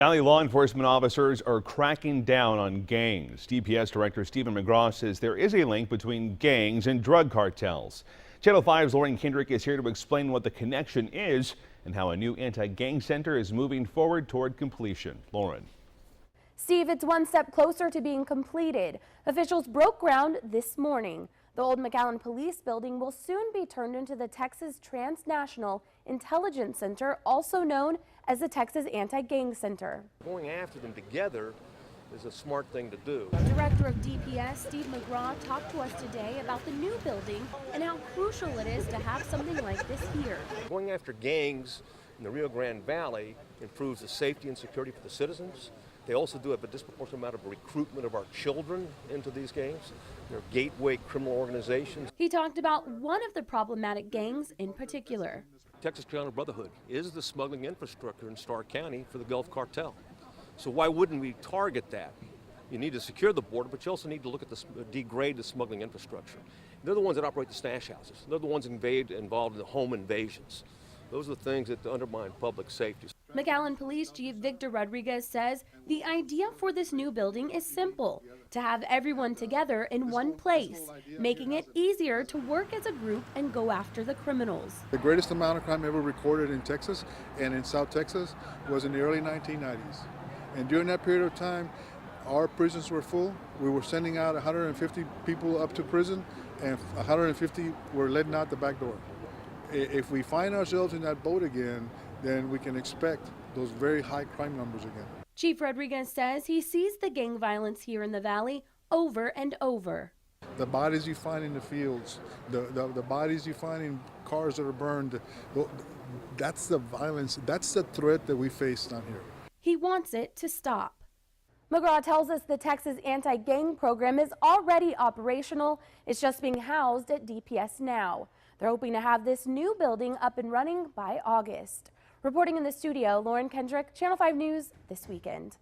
Valley law enforcement officers are cracking down on gangs. DPS Director Stephen McGraw says there is a link between gangs and drug cartels. Channel 5's Lauren Kendrick is here to explain what the connection is and how a new anti-gang center is moving forward toward completion. Lauren. Steve, it's one step closer to being completed. Officials broke ground this morning. The old McAllen Police Building will soon be turned into the Texas Transnational Intelligence Center, also known as the Texas Anti-Gang Center. Going after them together is a smart thing to do. Director of DPS Steve McGraw talked to us today about the new building and how crucial it is to have something like this here. Going after gangs in the Rio Grande Valley improves the safety and security for the citizens. They also do have a disproportionate amount of recruitment of our children into these gangs. They're gateway criminal organizations. He talked about one of the problematic gangs in particular. Texas Carolina Brotherhood is the smuggling infrastructure in Starr County for the Gulf Cartel. So why wouldn't we target that? You need to secure the border, but you also need to look at degrade the smuggling infrastructure. They're the ones that operate the stash houses. They're the ones involved in the home invasions. Those are the things that undermine public safety. McAllen Police Chief Victor Rodriguez says the idea for this new building is simple: to have everyone together in one place, making it easier to work as a group and go after the criminals. The greatest amount of crime ever recorded in Texas and in South Texas was in the early 1990s. And during that period of time, our prisons were full. We were sending out 150 people up to prison, and 150 were letting out the back door. If we find ourselves in that boat again, then we can expect those very high crime numbers again. Chief Rodriguez says he sees the gang violence here in the valley over and over. The bodies you find in the fields, the bodies you find in cars that are burned, that's the violence, that's the threat that we face down here. He wants it to stop. McGraw tells us the Texas Anti-Gang Program is already operational. It's just being housed at DPS now. They're hoping to have this new building up and running by August. Reporting in the studio, Lauren Kendrick, Channel 5 News this weekend.